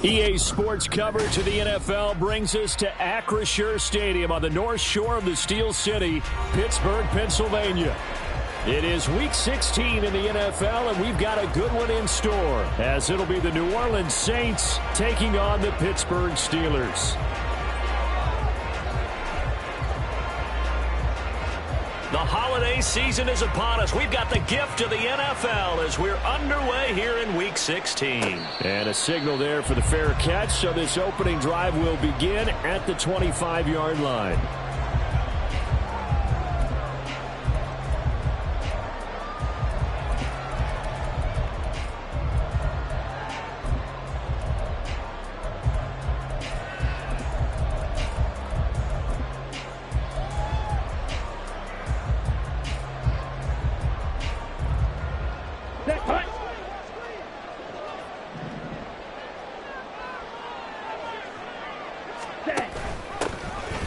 EA Sports coverage of the NFL brings us to Acrisure Stadium on the north shore of the Steel City, Pittsburgh, Pennsylvania. It is Week 16 in the NFL, and we've got a good one in store, as it'll be the New Orleans Saints taking on the Pittsburgh Steelers. The holiday season is upon us. We've got the gift of the NFL as we're underway here in Week 16. And a signal there for the fair catch, so this opening drive will begin at the 25-yard line.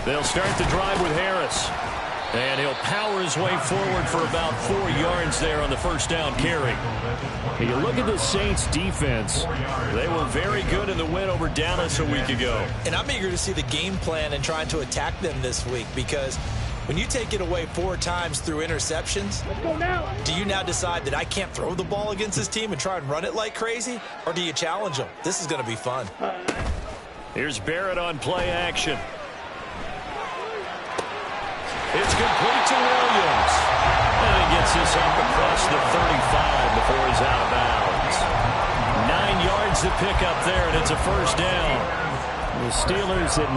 They'll start the drive with Harris. And he'll power his way forward for about 4 yards there on the first down carry. You look at the Saints defense. They were very good in the win over Dallas a week ago. And I'm eager to see the game plan and trying to attack them this week, because when you take it away 4 times through interceptions, do you now decide that I can't throw the ball against this team and try and run it like crazy? Or do you challenge them? This is going to be fun. Here's Barrett on play action. It's complete to Williams. And he gets this up across the 35 before he's out of bounds. 9 yards to pick up there, and it's a first down. The Steelers at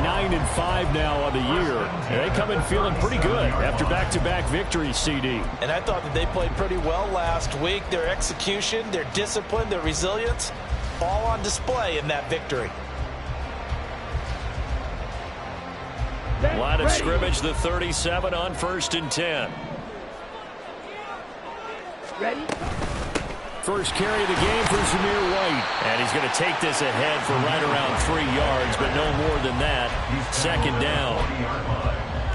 9-5 now on the year. And they come in feeling pretty good after back-to-back victories, CD. And I thought that they played pretty well last week. Their execution, their discipline, their resilience, all on display in that victory. Line of scrimmage, the 37 on 1st and 10. Ready? First carry of the game for Zamir White. And he's going to take this ahead for right around 3 yards, but no more than that. Second down.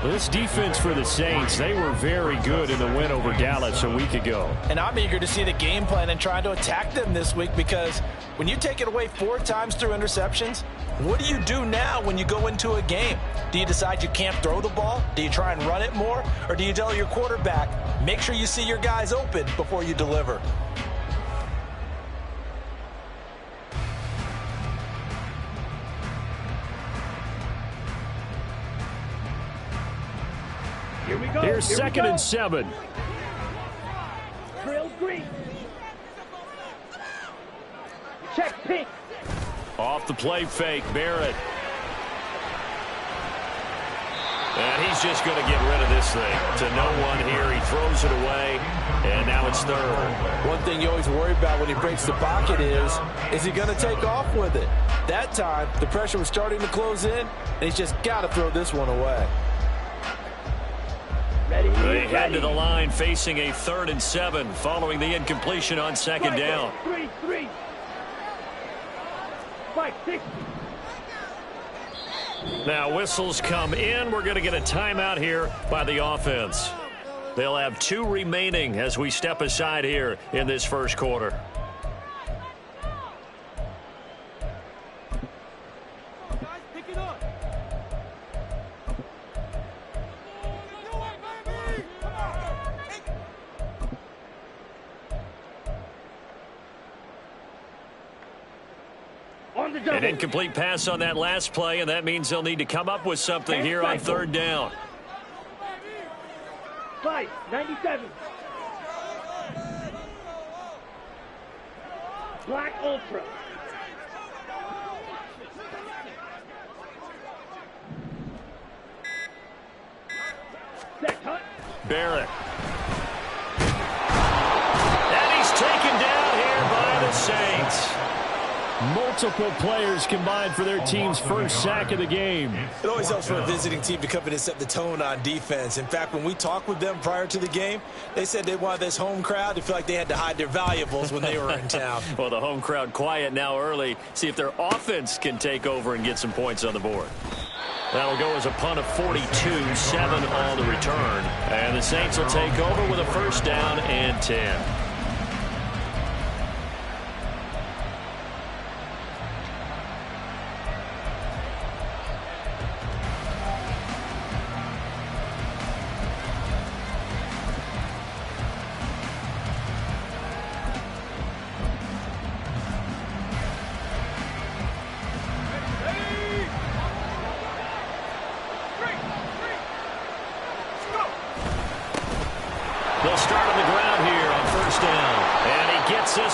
This defense for the Saints, they were very good in the win over Dallas a week ago. And I'm eager to see the game plan and trying to attack them this week, because when you take it away 4 times through interceptions, what do you do now when you go into a game? Do you decide you can't throw the ball? Do you try and run it more? Or do you tell your quarterback, make sure you see your guys open before you deliver? Here we go. Here's second and 7. Drill green. Check pink. Off the play fake, Barrett. And he's just going to get rid of this thing. To no one here. He throws it away, and now it's third. One thing you always worry about when he breaks the pocket is he going to take off with it? That time, the pressure was starting to close in, and he's just got to throw this one away. They head to the line facing a 3rd and 7 following the incompletion on second down. 3-3. 5-6. Now whistles come in. We're going to get a timeout here by the offense. They'll have 2 remaining as we step aside here in this first quarter. An incomplete pass on that last play, and that means they'll need to come up with something here on 3rd down. 97. Black Ultra. Set cut. Barrett. And he's taken down here by the Saints. Multiple players combined for their team's first sack of the game. It always helps for a visiting team to come in and set the tone on defense. In fact, when we talked with them prior to the game, they said they wanted this home crowd to feel like they had to hide their valuables when they were in town. Well, the home crowd quiet now early. See if their offense can take over and get some points on the board. That'll go as a punt of 42, 7 on the return. And the Saints will take over with a first down and 10.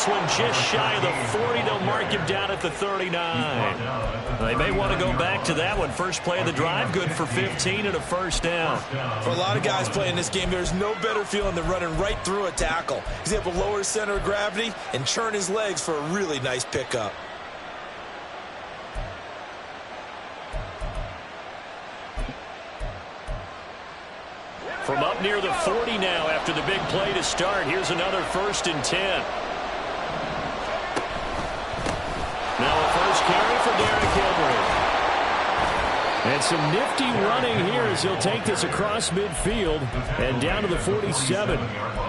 this one just shy of the 40. They'll mark him down at the 39. They may want to go back to that one. First play of the drive, good for 15 and a first down. For a lot of guys playing this game, there's no better feeling than running right through a tackle. He's able to lower his center of gravity and churn his legs for a really nice pickup. From up near the 40 now after the big play to start. Here's another 1st and 10. Now a first carry for Derrick Henry. And some nifty running here as he'll take this across midfield and down to the 47.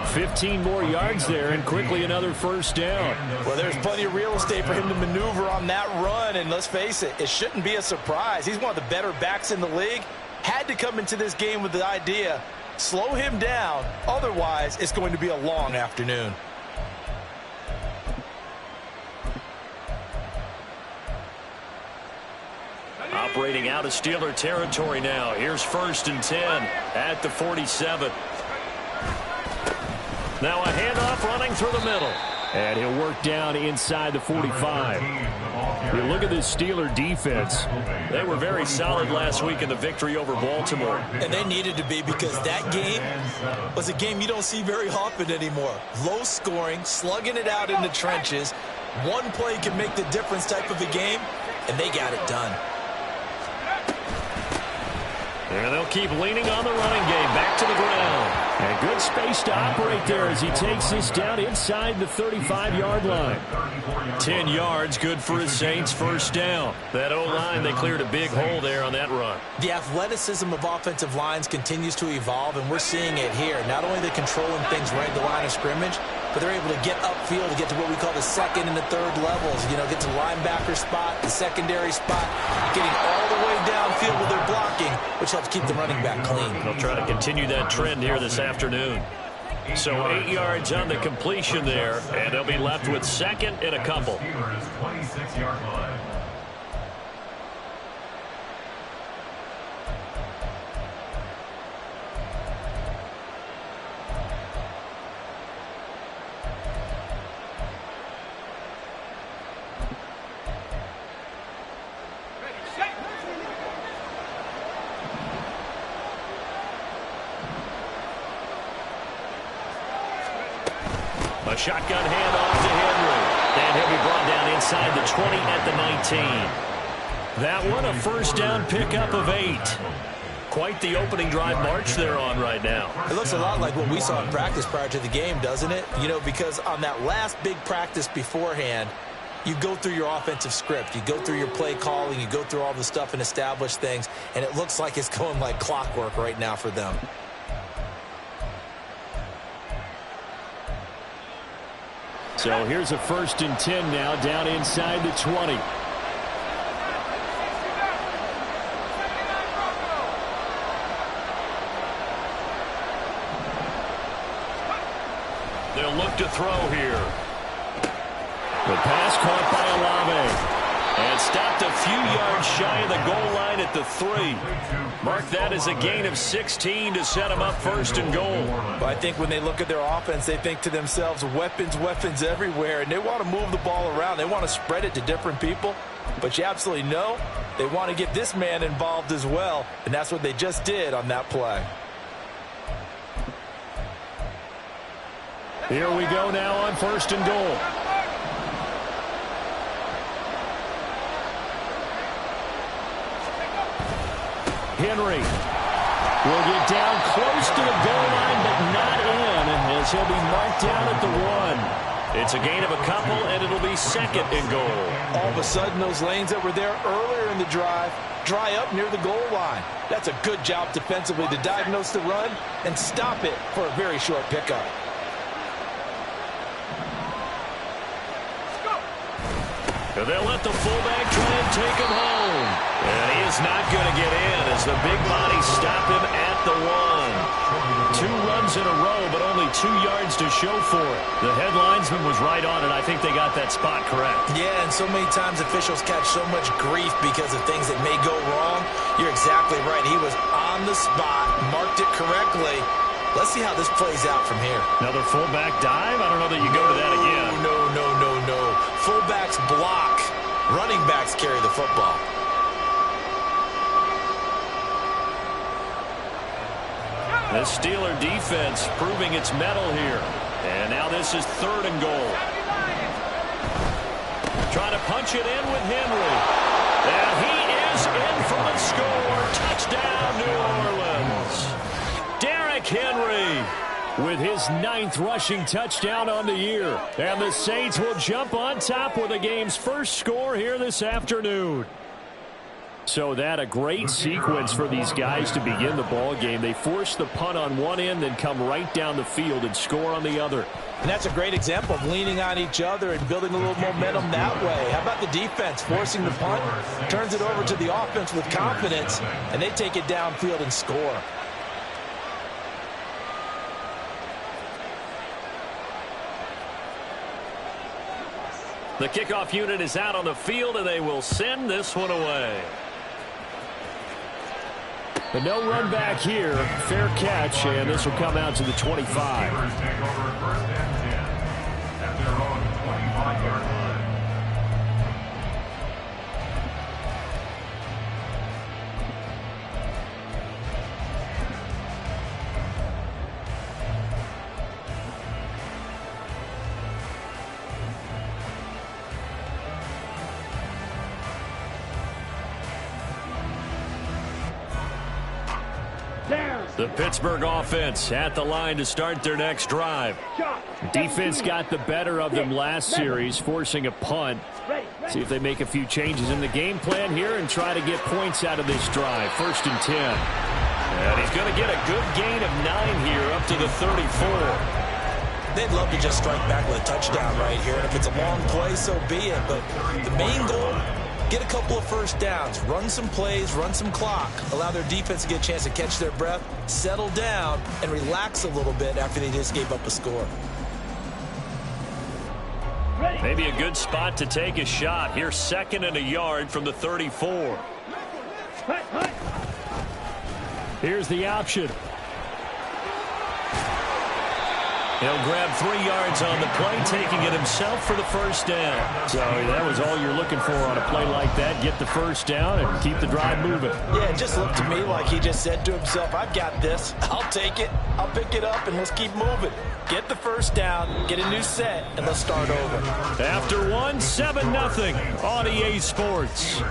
15 more yards there and quickly another first down. Well, there's plenty of real estate for him to maneuver on that run. And let's face it, it shouldn't be a surprise. He's one of the better backs in the league. Had to come into this game with the idea, slow him down. Otherwise, it's going to be a long afternoon. Operating out of Steeler territory now. Here's 1st and 10 at the 47. Now a handoff running through the middle. And he'll work down inside the 45. You look at this Steeler defense. They were very solid last week in the victory over Baltimore. And they needed to be, because that game was a game you don't see very often anymore. Low scoring, slugging it out in the trenches. One play can make the difference type of a game, and they got it done. And they'll keep leaning on the running game. Back to the ground. And good space to operate there as he takes this down inside the 35-yard line. 10 yards, good for his Saints. First down. That O-line, they cleared a big hole there on that run. The athleticism of offensive lines continues to evolve, and we're seeing it here. Not only are they controlling things right at the line of scrimmage, but they're able to get upfield to get to what we call the 2nd and the 3rd levels. You know, get to the linebacker spot, the secondary spot, getting all the way downfield with their blocking, which helps keep the running back clean. They'll try to continue that trend here this afternoon. So 8 yards on the completion there, and they'll be left with 2nd and a couple. A shotgun handoff to Henry. And he'll be brought down inside the 20 at the 19. That one, a first down pickup of 8. Quite the opening drive march they're on right now. It looks a lot like what we saw in practice prior to the game, doesn't it? You know, because on that last big practice beforehand, you go through your offensive script. You go through your play calling. You go through all the stuff and establish things. And it looks like it's going like clockwork right now for them. So here's a 1st and 10 now down inside the 20. They'll look to throw here. The pass caught by Olave. And stopped a few yards shy of the goal line at the 3. Mark that as a gain of 16 to set them up 1st and goal. But I think when they look at their offense, they think to themselves, weapons, weapons everywhere. And they want to move the ball around. They want to spread it to different people. But you absolutely know they want to get this man involved as well. And that's what they just did on that play. Here we go now on 1st and goal. Henry will get down close to the goal line, but not in, as he'll be marked down at the 1. It's a gain of a couple, and it'll be 2nd and goal. All of a sudden, those lanes that were there earlier in the drive dry up near the goal line. That's a good job defensively to diagnose the run and stop it for a very short pickup. They'll let the fullback try and take him home. And he is not going to get in as the big body stop him at the 1. 2 runs in a row, but only 2 yards to show for it. The headlinesman was right on it. I think they got that spot correct. Yeah, and so many times officials catch so much grief because of things that may go wrong. You're exactly right. He was on the spot, marked it correctly. Let's see how this plays out from here. Another fullback dive? I don't know that you go to that again. No. fullbacks block, running backs carry the football. The Steeler defense proving its mettle here. And now this is 3rd and goal. Trying to punch it in with Henry. And he is in for the score. Touchdown, New Orleans. Derrick Henry with his 9th rushing touchdown on the year. And the Saints will jump on top with the game's first score here this afternoon. So that a great sequence for these guys to begin the ball game. They force the punt on one end, then come right down the field and score on the other. And that's a great example of leaning on each other and building a little momentum that way. How about the defense forcing the punt, turns it over to the offense with confidence, and they take it downfield and score. The kickoff unit is out on the field, and they will send this one away. But no run back here. Fair catch, and this will come out to the 25. The Pittsburgh offense at the line to start their next drive. Defense got the better of them last series, forcing a punt. See if they make a few changes in the game plan here and try to get points out of this drive. 1st and 10. And he's going to get a good gain of 9 here up to the 34. They'd love to just strike back with a touchdown right here. And if it's a long play, so be it. But the main goal, get a couple of first downs, run some plays, run some clock, allow their defense to get a chance to catch their breath, settle down, and relax a little bit after they just gave up a score. Maybe a good spot to take a shot. Here's 2nd and a yard from the 34. Here's the option. He'll grab 3 yards on the play, taking it himself for the first down. So that was all you're looking for on a play like that. Get the first down and keep the drive moving. Yeah, it just looked to me like he just said to himself, I've got this. I'll take it. I'll pick it up, and let's keep moving. Get the first down, get a new set, and let's start over. After 1, 7-0 on EA Sports.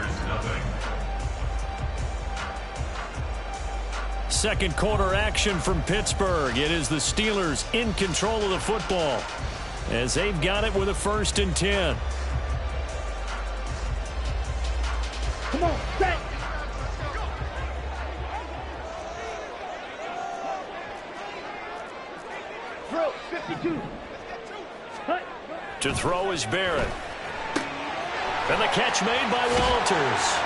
Second quarter action from Pittsburgh. It is the Steelers in control of the football as they've got it with a 1st and 10. Come on, set. Throw, 52. Cut. To throw is Barrett. And the catch made by Walters.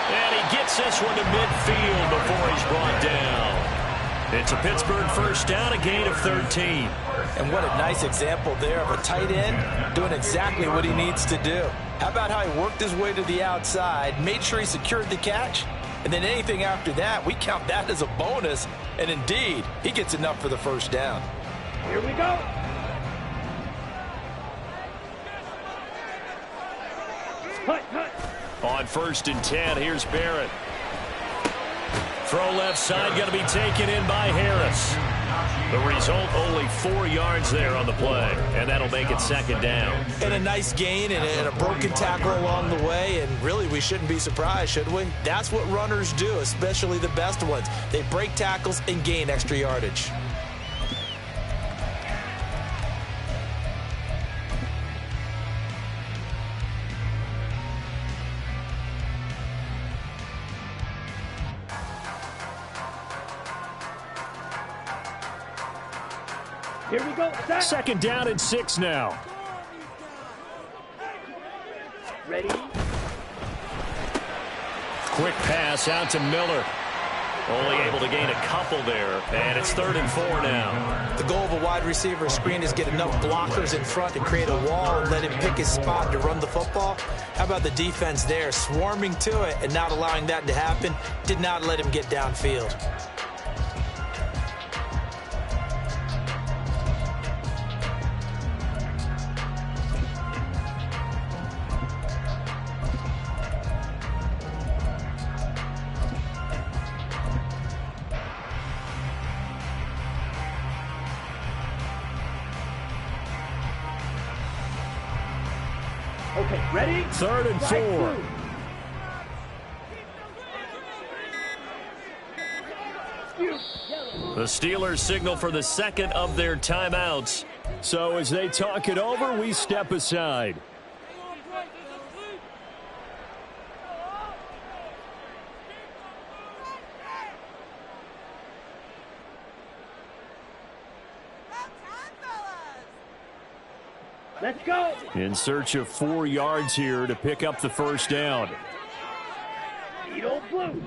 And he gets this one to midfield before he's brought down. It's a Pittsburgh first down, a gain of 13. And what a nice example there of a tight end doing exactly what he needs to do. How about how he worked his way to the outside, made sure he secured the catch, and then anything after that, we count that as a bonus. And indeed, he gets enough for the first down. Here we go. Cut, cut. On 1st and 10, here's Barrett. Throw left side, going to be taken in by Harris. The result, only 4 yards there on the play, and that'll make it 2nd down. And a nice gain and a broken tackle along the way, and really we shouldn't be surprised, should we? That's what runners do, especially the best ones. They break tackles and gain extra yardage. Here we go. Set. 2nd down and 6 now. Ready. Quick pass out to Miller. Only able to gain a couple there, and it's 3rd and 4 now. The goal of a wide receiver screen is get enough blockers in front to create a wall and let him pick his spot to run the football. How about the defense there, swarming to it and not allowing that to happen? Did not let him get downfield. Okay, ready? 3rd and 4. The Steelers signal for the second of their timeouts. So as they talk it over, we step aside. Let's go. In search of 4 yards here to pick up the first down. Needle blue.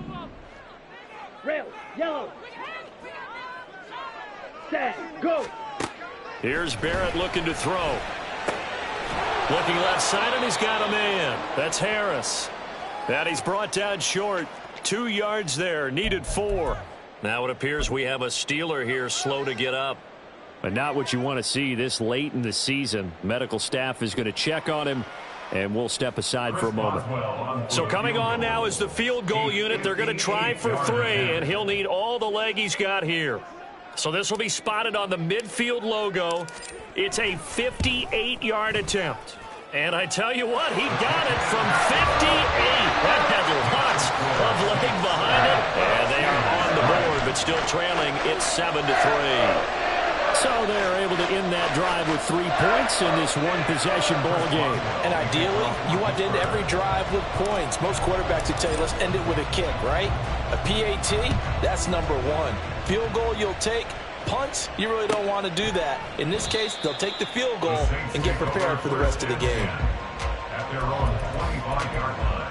Rail yellow. Set, go. Here's Barrett looking to throw. Looking left side, and he's got a man. That's Harris. And he's brought down short. 2 yards there, needed 4. Now it appears we have a Steeler here slow to get up. But not what you want to see this late in the season. Medical staff is going to check on him, and we'll step aside for a moment. So coming on now is the field goal unit. They're going to try for 3, and he'll need all the leg he's got here. So this will be spotted on the midfield logo. It's a 58-yard attempt. And I tell you what, he got it from 58. That had lots of leg behind it. And they are on the board, but still trailing. It's 7-3. So they're able to end that drive with 3 points in this one-possession ball game. And ideally, you want to end every drive with points. Most quarterbacks would tell you, let's end it with a kick, right? A PAT, that's number 1. Field goal you'll take. Punts, you really don't want to do that. In this case, they'll take the field goal and get prepared for the rest of the game. At their own 25-yard line.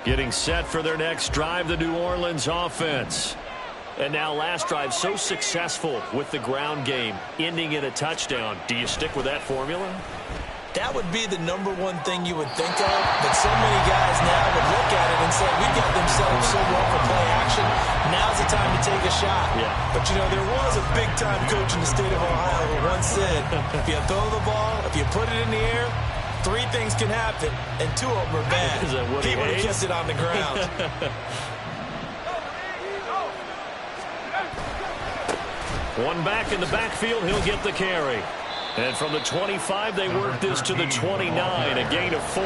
Getting set for their next drive, the New Orleans offense. And now last drive so successful with the ground game, ending in a touchdown. Do you stick with that formula? That would be the number 1 thing you would think of, but so many guys now would look at it and say, we got themselves so well for play action, now's the time to take a shot. Yeah. But, you know, there was a big-time coach in the state of Ohio who once said, if you throw the ball, if you put it in the air, 3 things can happen, and 2 of them are bad. He would have kept it on the ground. One back in the backfield, he'll get the carry. And from the 25, they work this to the 29, a gain of 4.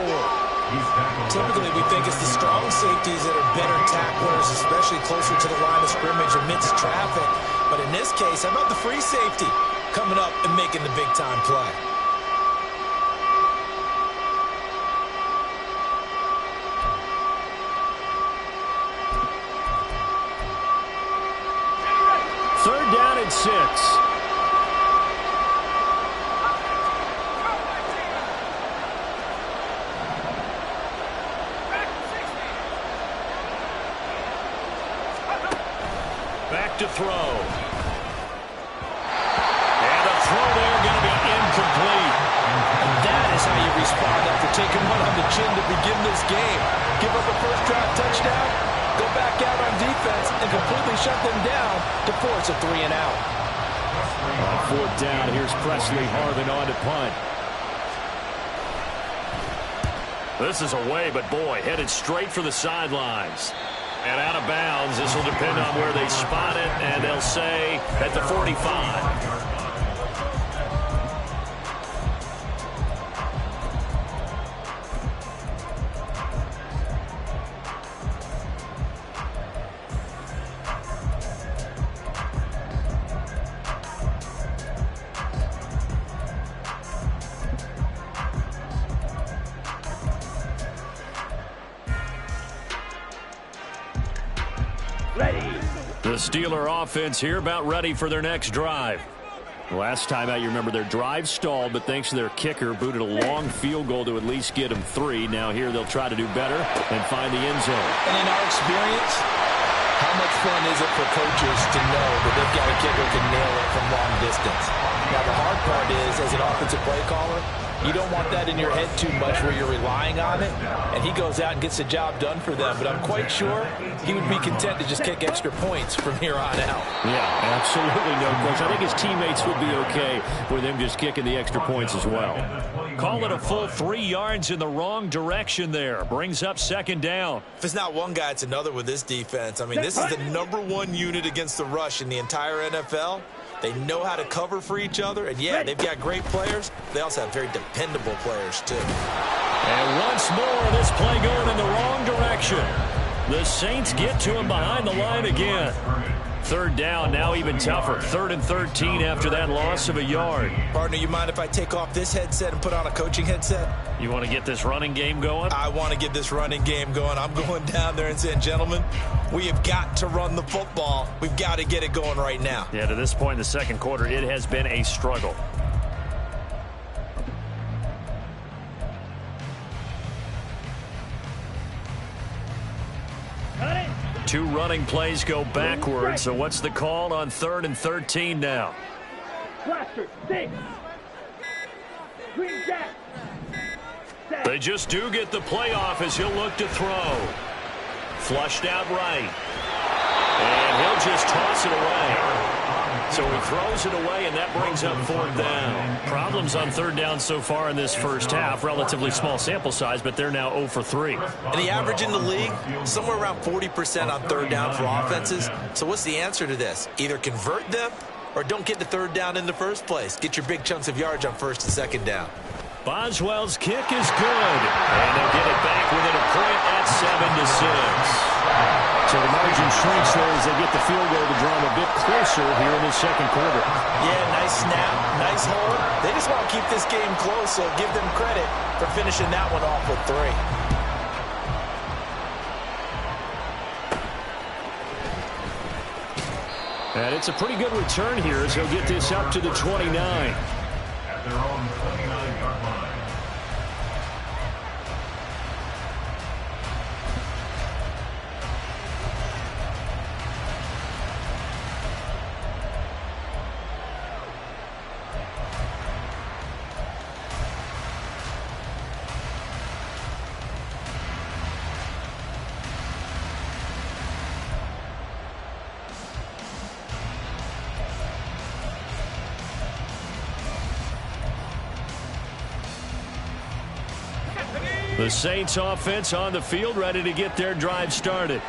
Typically, we think it's the strong safeties that are better tacklers, especially closer to the line of scrimmage amidst traffic. But in this case, how about the free safety coming up and making the big-time play? Third down and 6. Back to throw. And a throw there going to be incomplete. And that is how you respond after taking one on the chin to begin this game. Give up a first drive touchdown, go back out on defense, and completely shut them down to force a 3-and-out. On 4th down, here's Presley Harvin on to punt. This is away, but boy, headed straight for the sidelines. And out of bounds, this will depend on where they spot it, and they'll say at the 45. The Steeler offense here about ready for their next drive. Last time out, you remember their drive stalled, but thanks to their kicker, booted a long field goal to at least get them 3. Now here they'll try to do better and find the end zone. And in our experience, how much fun is it for coaches to know that they've got a kicker who can nail it from long distance? Now, the hard part is, as an offensive play caller, you don't want that in your head too much where you're relying on it, and he goes out and gets the job done for them. But I'm quite sure he would be content to just kick extra points from here on out. Yeah, absolutely no question. I think his teammates would be okay with him just kicking the extra points as well. Call it a full 3 yards in the wrong direction there. Brings up second down. If it's not one guy, it's another with this defense. I mean, this is the #1 unit against the rush in the entire NFL. They know how to cover for each other, and yeah, they've got great players. They also have very dependable players, too. And once more, this play going in the wrong direction. The Saints get to him behind the line again. Third down, now even tougher. 3rd and 13 after that loss of a yard. Partner, you mind if I take off this headset and put on a coaching headset? You want to get this running game going? I want to get this running game going. I'm going down there and saying, gentlemen, we have got to run the football. We've got to get it going right now. Yeah, to this point in the second quarter, it has been a struggle. Two running plays go backwards, so what's the call on 3rd and 13 now? Blaster, 6. Green Jack. They just do get the play off as he'll look to throw. Flushed out right. And he'll just toss it away. So he throws it away, and that brings up 4th down. Problems on 3rd down so far in this first half. Relatively small sample size, but they're now 0 for 3. And the average in the league, somewhere around 40% on 3rd down for offenses. So what's the answer to this? Either convert them or don't get the 3rd down in the first place. Get your big chunks of yards on 1st and 2nd down. Boswell's kick is good. And they'll get it back within a point at 7-6. So the margin shrinks there as they get the field goal to draw them a bit closer here in the second quarter. Yeah, nice snap, nice hold. They just want to keep this game close, so give them credit for finishing that one off with 3. And it's a pretty good return here as he'll get this up to the 29. At their own 29-yard line. The Saints offense on the field, ready to get their drive started.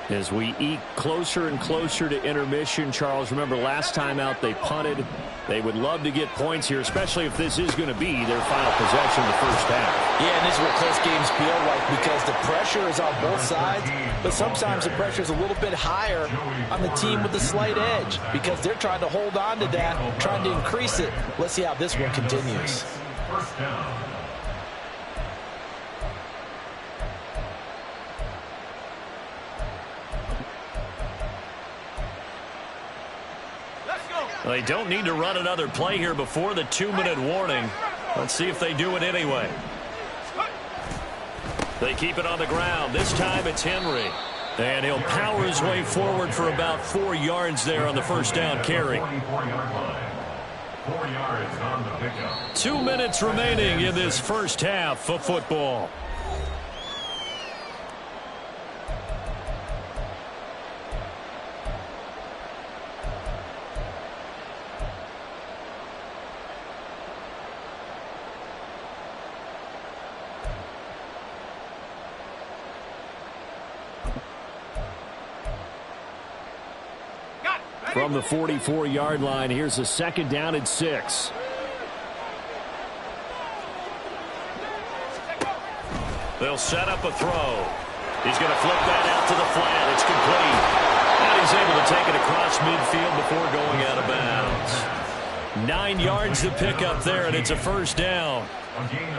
As we eke closer and closer to intermission, Charles, remember last time out they punted. They would love to get points here, especially if this is going to be their final possession of the first half. Yeah, and this is what close games feel like because the pressure is on both sides, but sometimes the pressure is a little bit higher on the team with the slight edge because they're trying to hold on to that, trying to increase it. Let's see how this one continues. First down. They don't need to run another play here before the 2-minute warning. Let's see if they do it anyway. They keep it on the ground. This time it's Henry. And he'll power his way forward for about 4 yards there on the first down carry. 44-yard line. 4 yards on the pickup. 2 minutes remaining in this first half of football. From the 44-yard line, here's a second down and 6. They'll set up a throw. He's going to flip that out to the flat. It's complete. And he's able to take it across midfield before going out of bounds. 9 yards to pick up there, and it's a first down.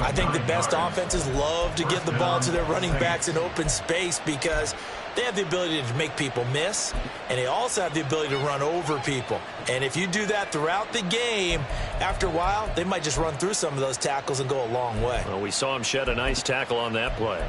I think the best offenses love to get the ball to their running backs in open space because they have the ability to make people miss, and they also have the ability to run over people. And if you do that throughout the game, after a while, they might just run through some of those tackles and go a long way. Well, we saw him shed a nice tackle on that play.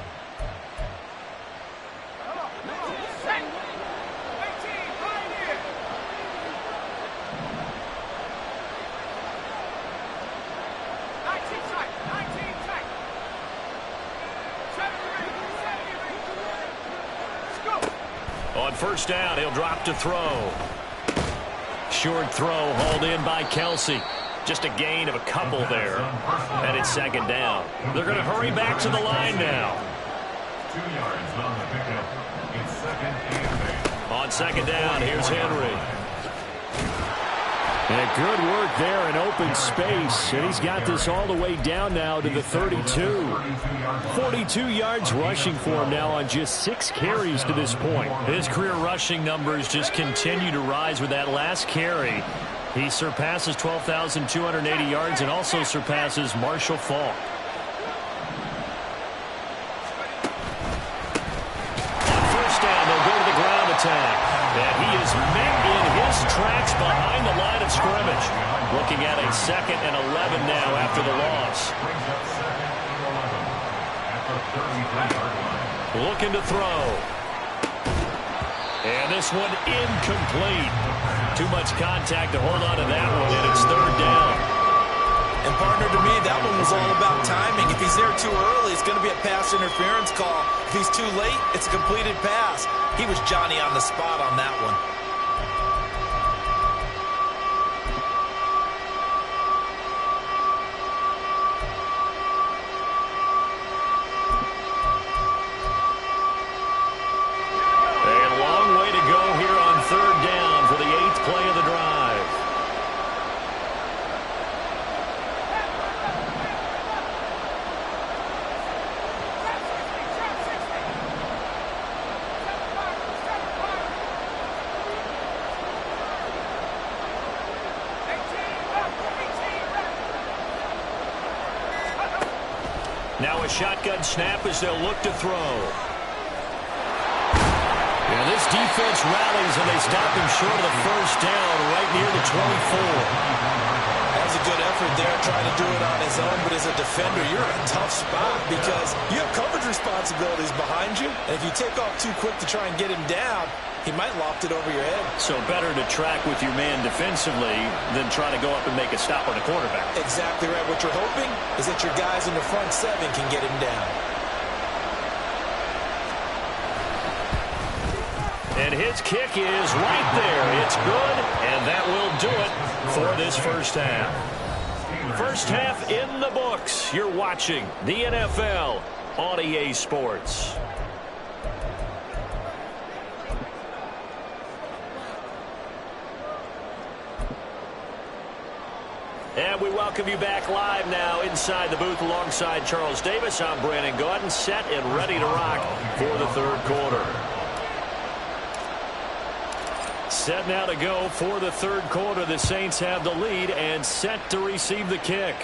first down. He'll drop to throw. Short throw hauled in by Kelsey. Just a gain of a couple there. And it's second down. They're going to hurry back to the line now. 2 yards on the pickup. It's second and 8. On second down, here's Henry. And good work there in open space. And he's got this all the way down now to the 32. 42 yards rushing for him now on just 6 carries to this point. His career rushing numbers just continue to rise with that last carry. He surpasses 12,280 yards and also surpasses Marshall Faulk. On first down, they'll go to the ground attack. And he is met in his tracks behind the line of scrimmage. Looking at a 2nd and 11 now after the loss. Looking to throw. And this one incomplete. Too much contact to hold on to that one, and it's third down. And partner, to me, that one was all about timing. If he's there too early, it's going to be a pass interference call. If he's too late, it's a completed pass. He was Johnny on the spot on that one. A long way to go here on third down for the 8th play of the drive. Now a shotgun snap as they'll look to throw. And this defense rallies and they stop him short of the first down right near the 24. That was a good effort there, trying to do it on his own, but as a defender, you're in a tough spot because you have coverage responsibilities behind you, and if you take off too quick to try and get him down, he might loft it over your head. So better to track with your man defensively than try to go up and make a stop on the quarterback. Exactly right. What you're hoping is that your guys in the front 7 can get him down. And his kick is right there. It's good, and that will do it for this first half. First half in the books. You're watching the NFL on EA Sports. And we welcome you back live now inside the booth alongside Charles Davis. I'm Brandon Gaudin, set and ready to rock for the third quarter. Set now to go for the third quarter. The Saints have the lead and set to receive the kick.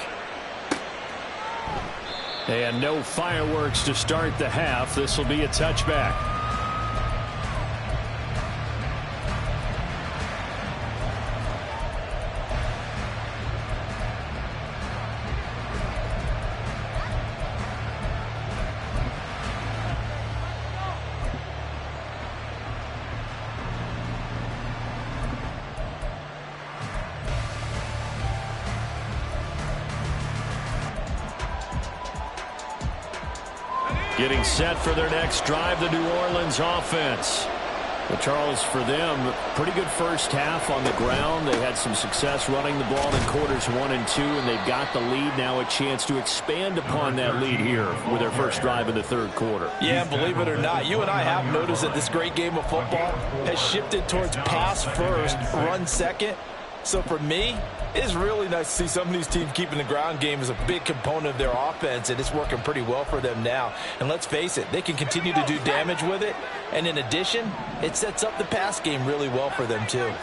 And no fireworks to start the half. This will be a touchback. Getting set for their next drive, the New Orleans offense. Well, Charles, for them, pretty good first half on the ground. They had some success running the ball in quarters 1 and 2, and they've got the lead. Now a chance to expand upon that lead here with their first drive in the third quarter. Yeah, and believe it or not, you and I have noticed that this great game of football has shifted towards pass first, run second. So for me, it's really nice to see some of these teams keeping the ground game as a big component of their offense, and it's working pretty well for them now. And let's face it, they can continue to do damage with it. And in addition, it sets up the pass game really well for them too.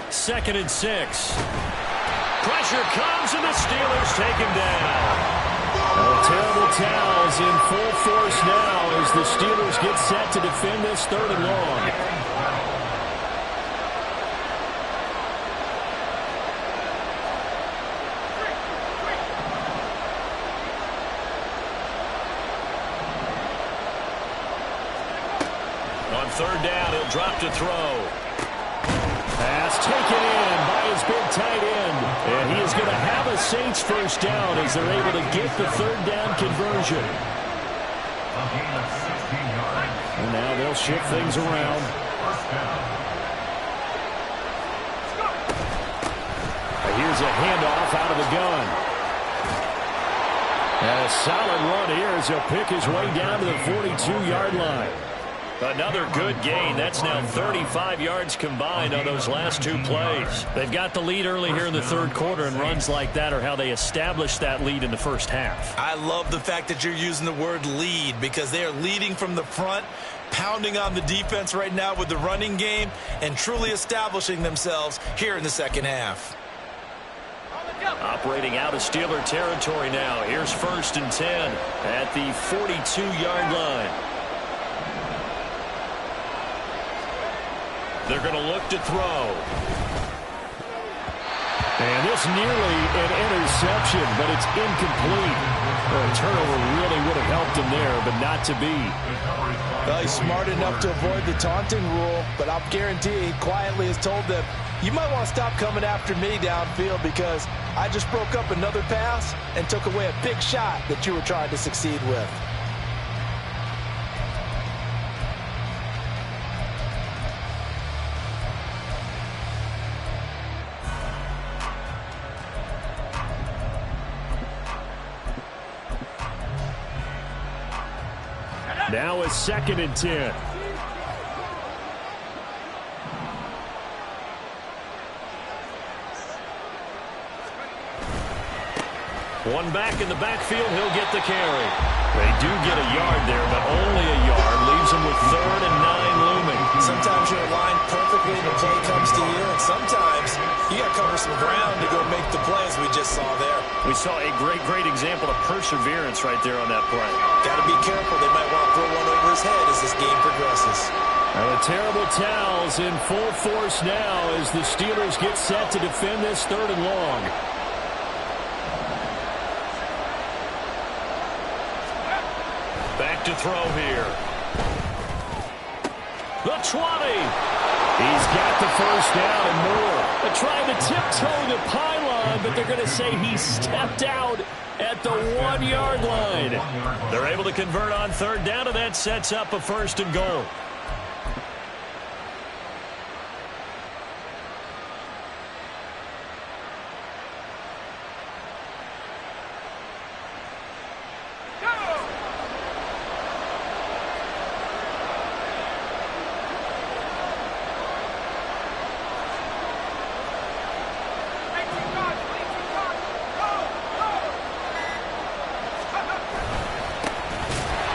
Second and 6. Pressure comes, and the Steelers take him down. Oh, terrible towels in full force now as the Steelers get set to defend this third and long. On third down, he'll drop to throw. Pass taken in by his big tight end. And he is going to to have a Saints first down as they're able to get the third down conversion. A gain of 16 yards. And now they'll shift things around. First down. Here's a handoff out of the gun. And a solid run here as he'll pick his way down to the 42-yard line. Another good gain. That's now 35 yards combined on those last two plays. They've got the lead early here in the third quarter, and runs like that are how they established that lead in the first half. I love the fact that you're using the word lead, because they are leading from the front, pounding on the defense right now with the running game, and truly establishing themselves here in the second half. Operating out of Steeler territory now. Here's 1st and 10 at the 42-yard line. They're going to look to throw. And this nearly an interception, but it's incomplete. A turnover really would have helped him there, but not to be. Well, he's smart enough to avoid the taunting rule, but I'll guarantee he quietly has told them, you might want to stop coming after me downfield, because I just broke up another pass and took away a big shot that you were trying to succeed with. Now it's 2nd and 10. One back in the backfield, he'll get the carry. They do get a yard there, but only a yard. Leaves them with 3rd and 9 looming. Sometimes you're aligned perfectly and the play comes to you, and sometimes you got to cover some ground to go make the play, as we just saw there. We saw a great example of perseverance right there on that play. Got to be careful. They might want to throw one over his head as this game progresses. Now the terrible towels in full force now as the Steelers get set to defend this 3rd and long. Back to throw here. The 20. He's got the first down and more. They're trying to tiptoe the pylon, but they're going to say he stepped out at the 1-yard line. They're able to convert on 3rd down, and that sets up a 1st and goal.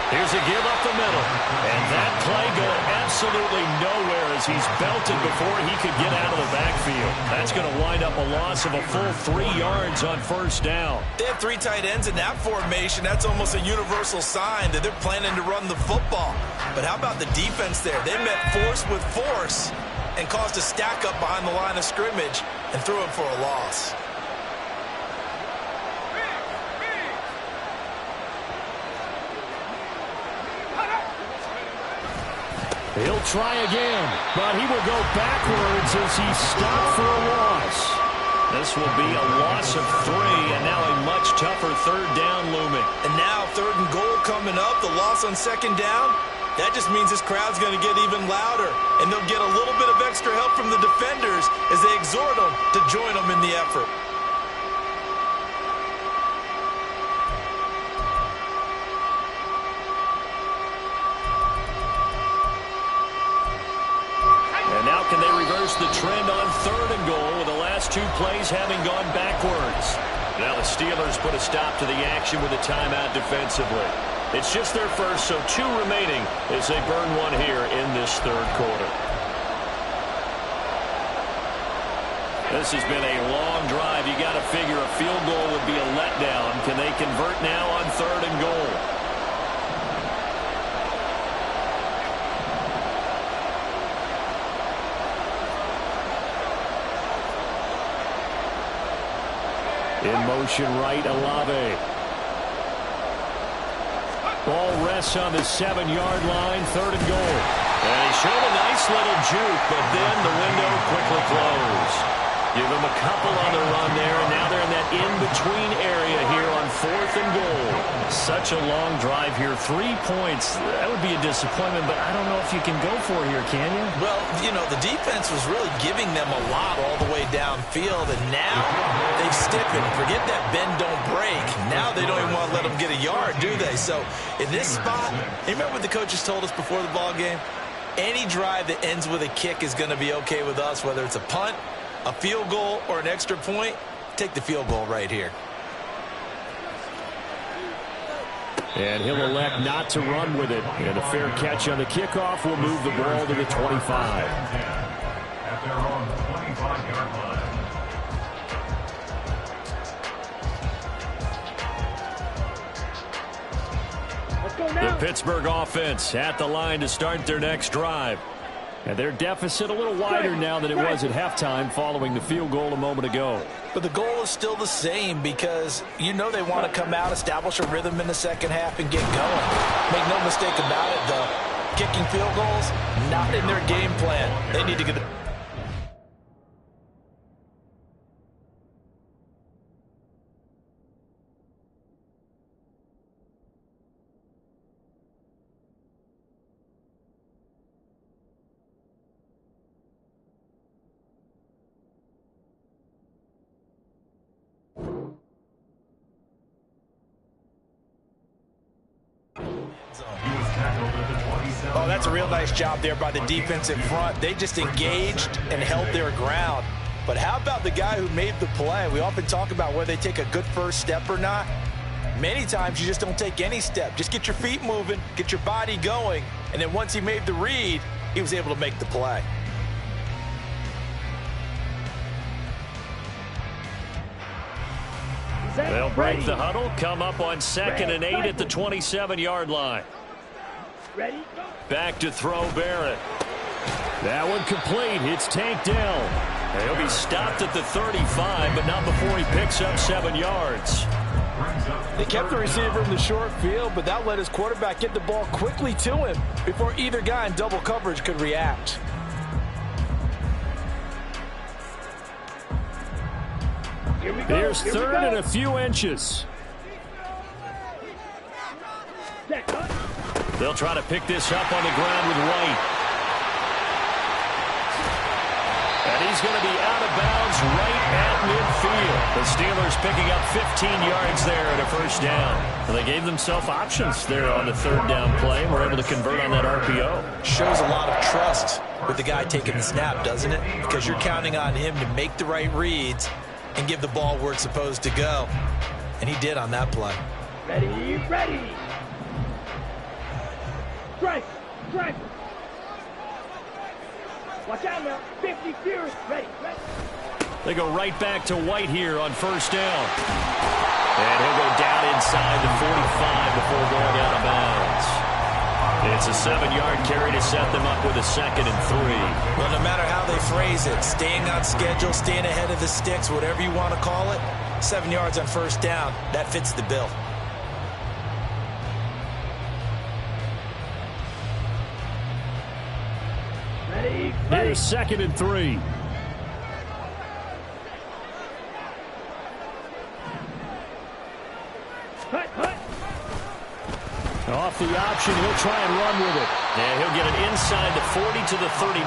Here's a give up the middle. And that play going absolutely nowhere as he's belted before he could get out of the backfield. That's going to wind up a loss of a full 3 yards on 1st down. They have 3 tight ends in that formation. That's almost a universal sign that they're planning to run the football. But how about the defense there? They met force with force and caused a stack up behind the line of scrimmage and threw him for a loss. He'll try again, but he will go backwards as he's stopped for a loss. This will be a loss of 3, and now a much tougher 3rd down looming. And now 3rd and goal coming up, the loss on 2nd down. That just means this crowd's going to get even louder, and they'll get a little bit of extra help from the defenders as they exhort them to join them in the effort. Can they reverse the trend on 3rd and goal with the last 2 plays having gone backwards? Now the Steelers put a stop to the action with a timeout defensively. It's just their first, so 2 remaining as they burn one here in this 3rd quarter. This has been a long drive. You got to figure a field goal would be a letdown. Can they convert now on 3rd and goal? In motion right, Olave. Ball rests on the 7-yard line, 3rd and goal. And he showed a nice little juke, but then the window quickly closed. Give them a couple on the run there, and now they're in that in-between area here on 4th and goal. Such a long drive here. 3 points. That would be a disappointment, but I don't know if you can go for it here, can you? Well, you know, the defense was really giving them a lot all the way downfield, and now they've stiffened. Forget that bend, don't break. Now they don't even want to let them get a yard, do they? So in this spot, you remember what the coaches told us before the ball game? Any drive that ends with a kick is going to be okay with us, whether it's a punt, a field goal, or an extra point. Take the field goal right here. And he'll elect not to run with it. And a fair catch on the kickoff will move the ball to the 25. At their own 25-yard line. Let's go now. The Pittsburgh offense at the line to start their next drive. And their deficit a little wider now than it was at halftime following the field goal a moment ago. But the goal is still the same because you know they want to come out, establish a rhythm in the second half, and get going. Make no mistake about it, though. Kicking field goals, not in their game plan. They need to get... Oh, that's a real nice job there by the defensive front. They just engaged and held their ground. But how about the guy who made the play? We often talk about whether they take a good first step or not. Many times you just don't take any step. Just get your feet moving, get your body going, and then once he made the read, he was able to make the play. They'll break the huddle, come up on 2nd and 8 at the 27-yard line. Ready? Back to throw Barrett. That one complete. It's tanked down. He'll be stopped at the 35, but not before he picks up 7 yards. They kept the receiver in the short field, but that let his quarterback get the ball quickly to him before either guy in double coverage could react. Here we go. Here's Here we 3rd go. and a few inches. Set, cut. They'll try to pick this up on the ground with White. And he's going to be out of bounds right at midfield. The Steelers picking up 15 yards there at a first down. And they gave themselves options there on the 3rd down play and were able to convert on that RPO. Shows a lot of trust with the guy taking the snap, doesn't it? Because you're counting on him to make the right reads and give the ball where it's supposed to go. And he did on that play. Ready, ready. Strike, strike. Watch out now. 50 Furious. Ready, ready. They go right back to White here on first down. And he'll go down inside the 45 before going out of bounds. It's a 7-yard carry to set them up with a 2nd and 3. Well, no matter how they phrase it, staying on schedule, staying ahead of the sticks, whatever you want to call it, 7 yards on first down, that fits the bill. Ready, ready. Here's 2nd and 3. Cut, cut. Off the option, he'll try and run with it. And he'll get it inside the 40 to the 39.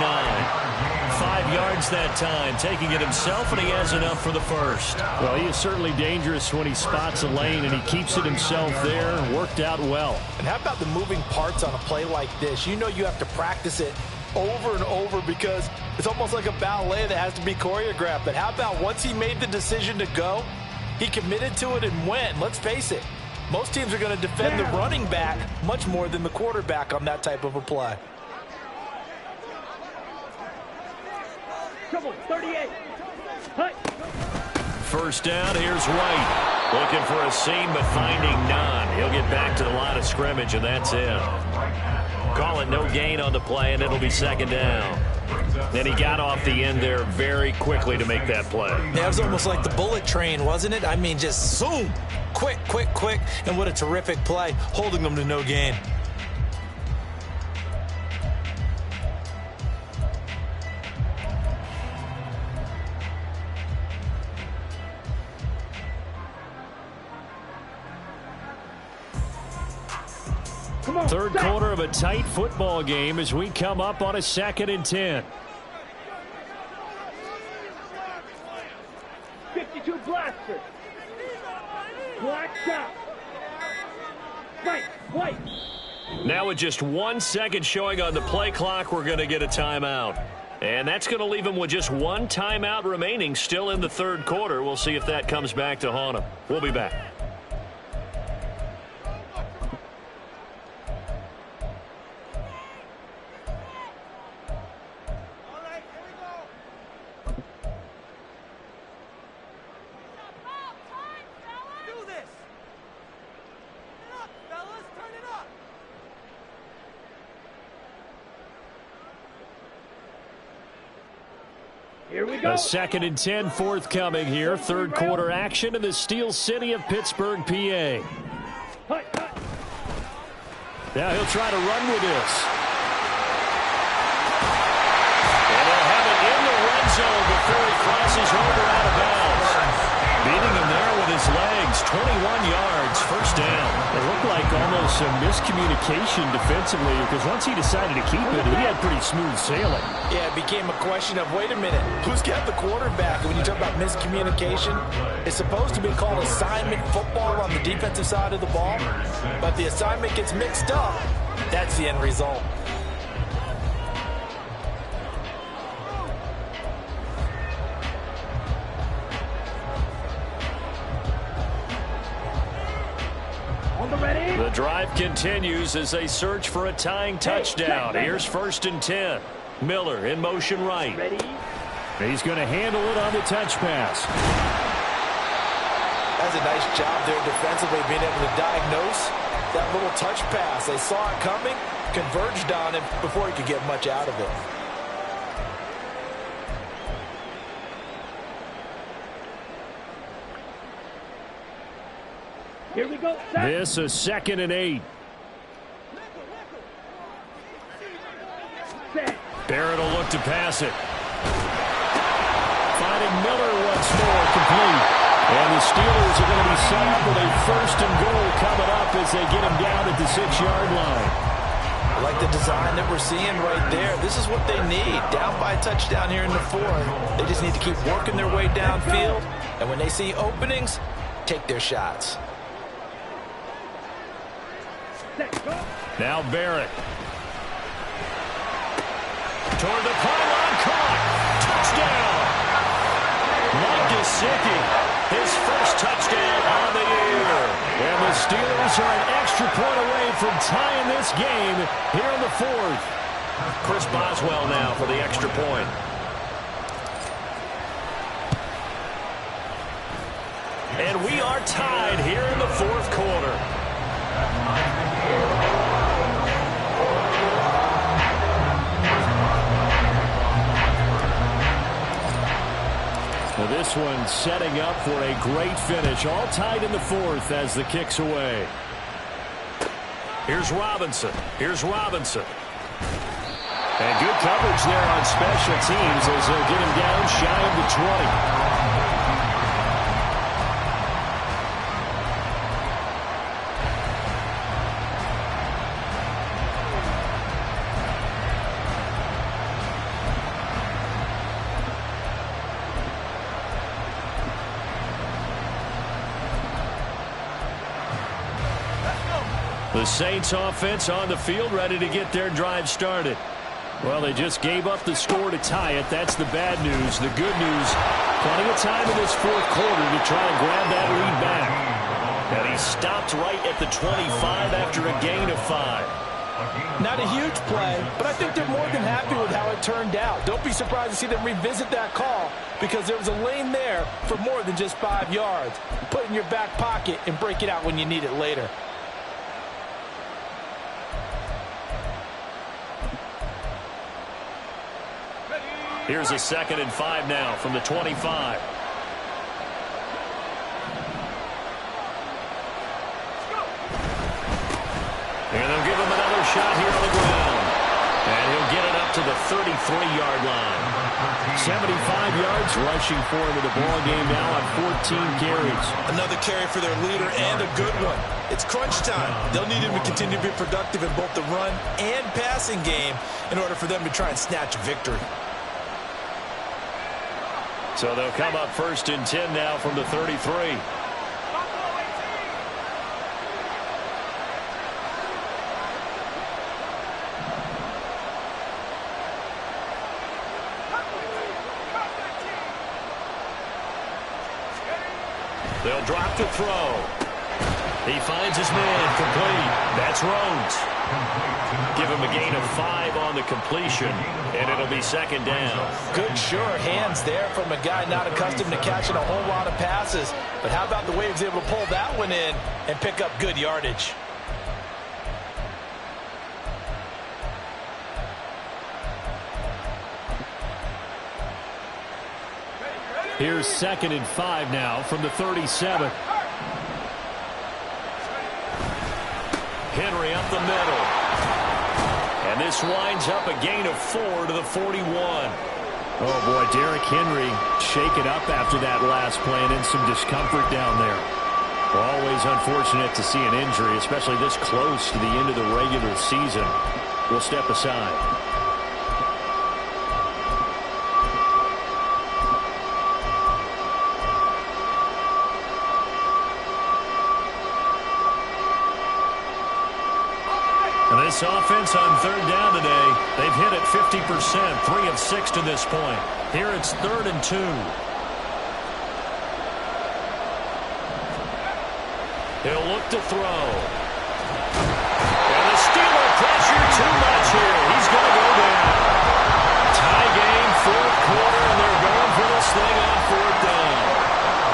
5 yards that time, taking it himself, and he has enough for the first. Well, he is certainly dangerous when he spots a lane, and he keeps it himself there. Worked out well. And how about the moving parts on a play like this? You know you have to practice it over and over because it's almost like a ballet that has to be choreographed. But how about once he made the decision to go, he committed to it and went. Let's face it, most teams are going to defend the running back much more than the quarterback on that type of a play. Trouble, 38. Cut. First down, here's White. Looking for a seam, but finding none. He'll get back to the line of scrimmage, and that's it. Call it no gain on the play, and it'll be 2nd down. Then he got off the end there very quickly to make that play. Yeah, it was almost like the bullet train, wasn't it? I mean, just zoom. Quick, quick, quick. And what a terrific play, holding them to no gain. Third quarter of a tight football game as we come up on a 2nd and 10. 52 blaster. Black shot. White. Now with just 1 second showing on the play clock, we're going to get a timeout. And that's going to leave them with just 1 timeout remaining still in the third quarter. We'll see if that comes back to haunt them. We'll be back. Here we go. A 2nd and 10 forthcoming here. Third quarter action in the Steel City of Pittsburgh, PA. Now he'll try to run with this. And he'll have it in the red zone before he crosses over out of bounds. Beating him there with his legs. 21 yards, first down. It looked like almost some miscommunication defensively because once he decided to keep it, he had pretty smooth sailing. Yeah, it became a question of, wait a minute, who's got the quarterback? And when you talk about miscommunication, it's supposed to be called assignment football on the defensive side of the ball, but the assignment gets mixed up. That's the end result. The drive continues as they search for a tying touchdown. Here's 1st and 10. Miller in motion right. He's going to handle it on the touch pass. That's a nice job there defensively, being able to diagnose that little touch pass. They saw it coming, converged on him before he could get much out of it. Here we go. This a 2nd and 8. Barrett will look to pass it. Finding Miller once more, complete. And the Steelers are going to be set up with a 1st and goal coming up as they get him down at the 6-yard line. I like the design that we're seeing right there. This is what they need. Down by a touchdown here in the 4th. They just need to keep working their way downfield. And when they see openings, take their shots. Now Barrett. Toward the pylon, caught. Touchdown. Mike Gesicki, his first touchdown on the year. And the Steelers are an extra point away from tying this game here in the 4th. Chris Boswell now for the extra point. And we are tied here in the 4th quarter. Now this one setting up for a great finish. All tied in the 4th as the kick's away. Here's Robinson. And good coverage there on special teams as they'll get him down shy of the 20. The Saints offense on the field, ready to get their drive started. Well, they just gave up the score to tie it. That's the bad news. The good news, plenty of time in this 4th quarter to try and grab that lead back. And he stopped right at the 25 after a gain of 5. Not a huge play, but I think they're more than happy with how it turned out. Don't be surprised to see them revisit that call because there was a lane there for more than just 5 yards. Put it in your back pocket and break it out when you need it later. Here's a 2nd and 5 now from the 25. And they'll give him another shot here on the ground. And he'll get it up to the 33-yard line. 75 yards rushing for him in the ball game now on 14 carries. Another carry for their leader and a good one. It's crunch time. They'll need him to continue to be productive in both the run and passing game in order for them to try and snatch a victory. So they'll come up 1st and 10 now from the 33. They'll drop to throw. He finds his man complete. That's Rhodes. Give him a gain of 5 on the completion, and it'll be 2nd down. Good sure hands there from a guy not accustomed to catching a whole lot of passes. But how about the way he was able to pull that one in and pick up good yardage? Here's 2nd and 5 now from the 37. Henry up the middle. And this winds up a gain of 4 to the 41. Oh, boy, Derrick Henry shaken up after that last play and in some discomfort down there. Always unfortunate to see an injury, especially this close to the end of the regular season. We'll step aside. This offense on 3rd down today, they've hit it 50%, 3 of 6 to this point. Here it's 3rd and 2. He'll look to throw. And the Steeler pressure too much here. He's going to go down. Tie game, 4th quarter, and they're going for this thing on 4th down.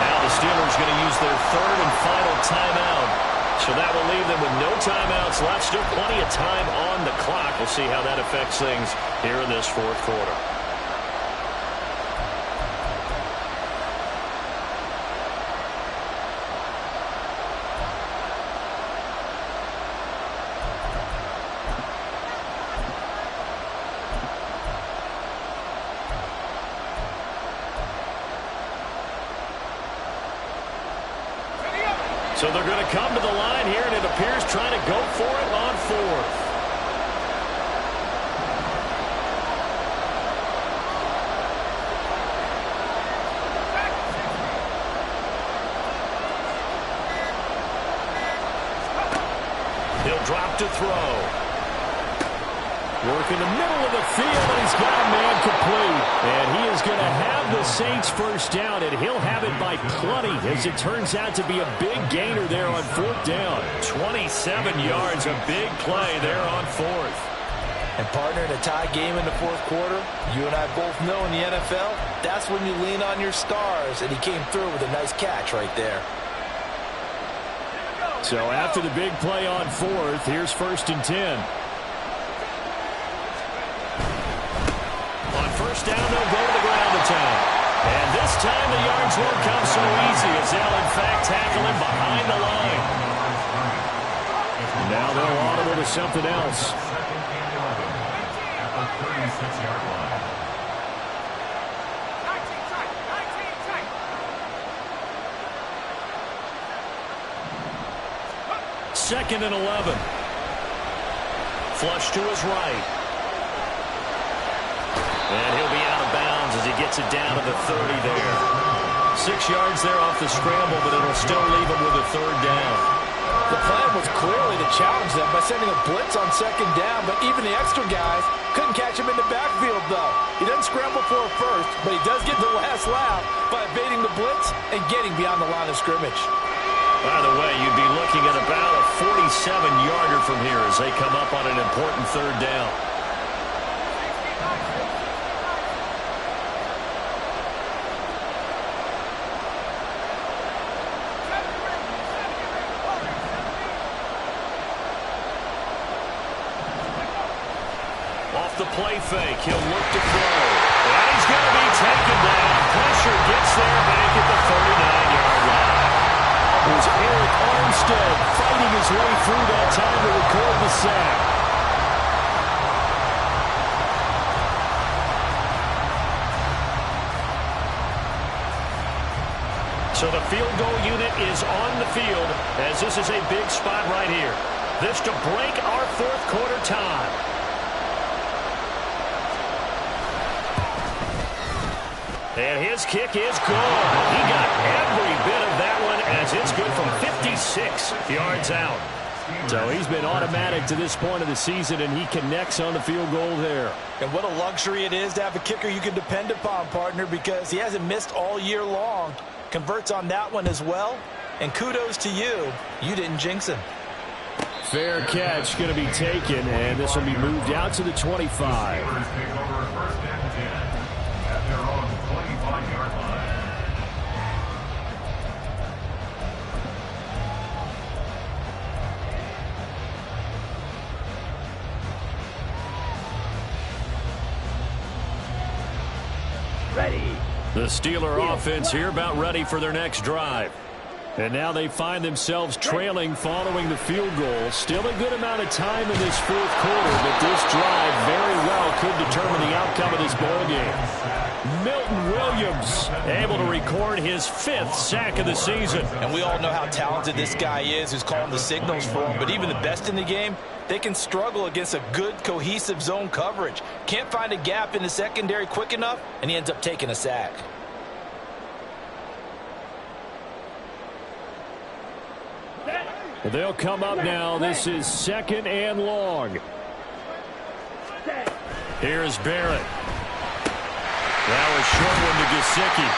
Now the Steelers going to use their 3rd and final timeout. So that will leave them with no timeouts left. Still plenty of time on the clock. We'll see how that affects things here in this 4th quarter. So they're going to come to the line here, and it appears trying to go for it on 4th. He'll drop to throw. Work in the middle of the field, and he's got a man complete. And he is going to have the Saints 1st down, and he'll have it by plenty, as it turns out to be a big gainer there on 4th down. 27 yards, a big play there on 4th. And partner, in a tie game in the 4th quarter, you and I both know in the NFL, that's when you lean on your stars, and he came through with a nice catch right there. So after the big play on 4th, here's 1st and 10. First down, they'll go to the ground attack. And this time the yards won't come so easy as they'll, in fact, tackle him behind the line. Now they'll audible to something else. At the 36-yard line. Second and 11. Flush to his right. And he'll be out of bounds as he gets it down to the 30 there. 6 yards there off the scramble, but it'll still leave him with a 3rd down. The plan was clearly to challenge them by sending a blitz on 2nd down, but even the extra guys couldn't catch him in the backfield, though. He doesn't scramble for a first, but he does get the last laugh by evading the blitz and getting beyond the line of scrimmage. By the way, you'd be looking at about a 47-yarder from here as they come up on an important 3rd down. The play fake. He'll look to throw. And he's going to be taken down. Pressure gets there back at the 39-yard line. It was Eric Armstead fighting his way through that time to record the sack. So the field goal unit is on the field as this is a big spot right here. This to break our fourth quarter time. And his kick is good. He got every bit of that one as it's good from 56 yards out. So he's been automatic to this point of the season, and he connects on the field goal there. And what a luxury it is to have a kicker you can depend upon, partner, because he hasn't missed all year long. Converts on that one as well. And kudos to you. You didn't jinx him. Fair catch going to be taken, and this will be moved out to the 25. The Steeler offense here about ready for their next drive. And now they find themselves trailing following the field goal. Still a good amount of time in this fourth quarter, but this drive very well could determine the outcome of this ballgame. Milton Williams able to record his 5th sack of the season. And we all know how talented this guy is who's calling the signals for him. But even the best in the game, they can struggle against a good, cohesive zone coverage. Can't find a gap in the secondary quick enough, and he ends up taking a sack. Well, they'll come up now. This is 2nd and long. Here's Barrett. That was short one to Gesicki.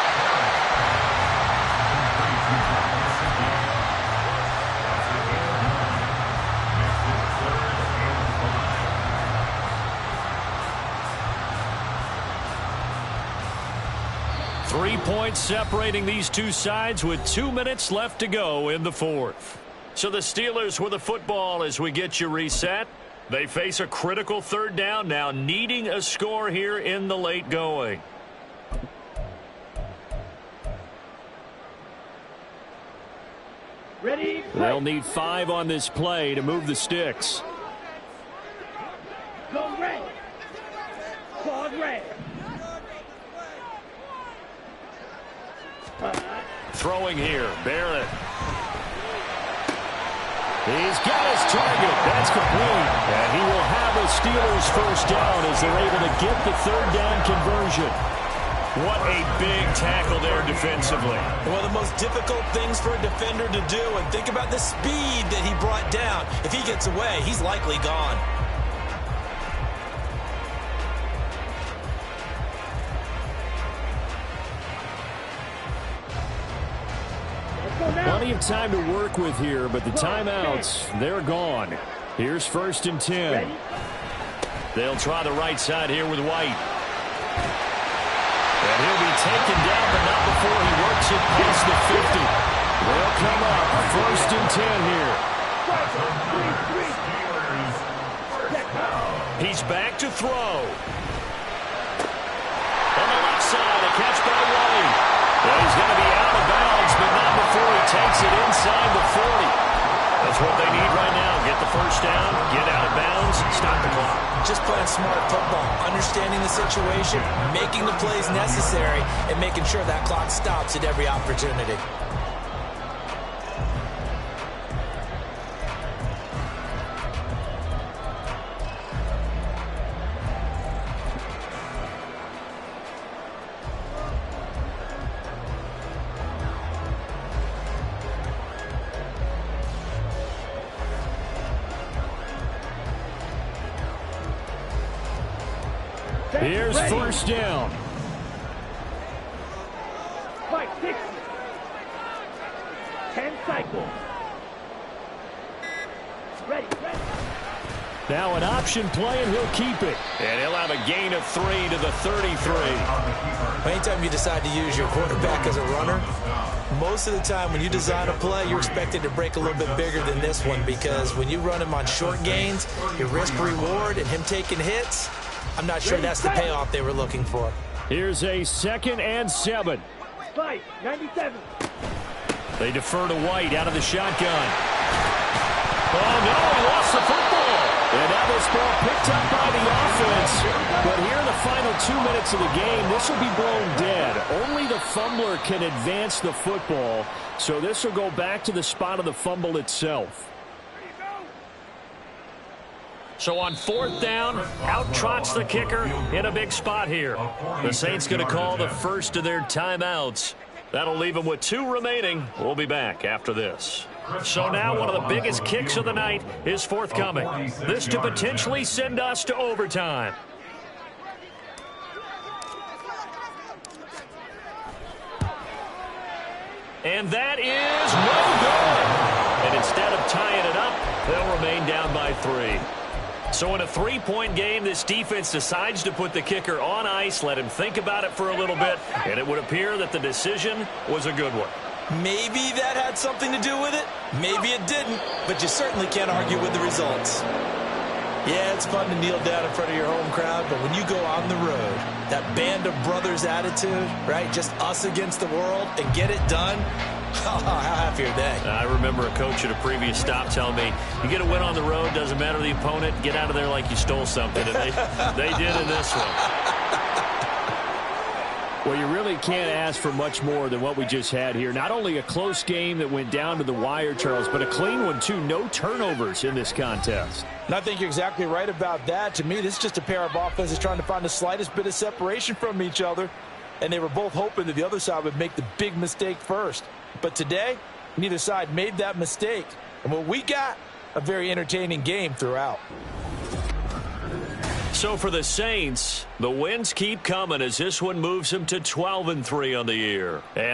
3 points separating these two sides with 2 minutes left to go in the fourth. So the Steelers with the football as we get you reset. They face a critical 3rd down now, needing a score here in the late going. Ready? They'll need 5 on this play to move the sticks. Go red. Claude red. Throwing here, Barrett. He's got his target. That's complete. And he will have a Steelers 1st down as they're able to get the 3rd down conversion. What a big tackle there defensively. One of the most difficult things for a defender to do, and think about the speed that he brought down. If he gets away, he's likely gone. Plenty of time to work with here, but the timeouts, they're gone. Here's 1st and 10. They'll try the right side here with White. And he'll be taken down, but not before he works it past the 50. They'll come up 1st and 10 here. He's back to throw. On the left side, a catch by White. Well, he's going to be out of bounds, but not before he takes it inside the 40. That's what they need right now. Get the 1st down, get out of bounds, stop the clock. Just playing smart football, understanding the situation, making the plays necessary, and making sure that clock stops at every opportunity. Here's 1st down. 5-6. 10 cycles. Ready. Now an option play, and he'll keep it. And he'll have a gain of 3 to the 33. Anytime you decide to use your quarterback as a runner, most of the time when you design a play, you're expected to break a little bit bigger than this one, because when you run him on short gains, your risk-reward and him taking hits, I'm not sure that's the payoff they were looking for. Here's a 2nd and 7. 97. They defer to White out of the shotgun. Oh, no, he lost the football. And now this ball picked up by the offense. But here in the final 2 minutes of the game, this will be blown dead. Only the fumbler can advance the football. So this will go back to the spot of the fumble itself. So on 4th down, out trots the kicker in a big spot here. The Saints going to call the first of their timeouts. That'll leave them with 2 remaining. We'll be back after this. So now one of the biggest kicks of the night is forthcoming. This to potentially send us to overtime. And that is no good. And instead of tying it up, they'll remain down by 3. So in a 3-point game, this defense decides to put the kicker on ice, let him think about it for a little bit, and it would appear that the decision was a good one. Maybe that had something to do with it. Maybe it didn't, but you certainly can't argue with the results. Yeah, it's fun to kneel down in front of your home crowd, but when you go on the road, that band of brothers attitude, right, just us against the world, and get it done, how happy are they? I remember a coach at a previous stop telling me, you get a win on the road, doesn't matter the opponent, get out of there like you stole something. And they did in this one. Well, you really can't ask for much more than what we just had here. Not only a close game that went down to the wire, Charles, but a clean one, too. No turnovers in this contest. And I think you're exactly right about that. To me, this is just a pair of offenses trying to find the slightest bit of separation from each other. And they were both hoping that the other side would make the big mistake first. But today, neither side made that mistake. And what we got, a very entertaining game throughout. So for the Saints, the wins keep coming as this one moves them to 12-3 on the year. And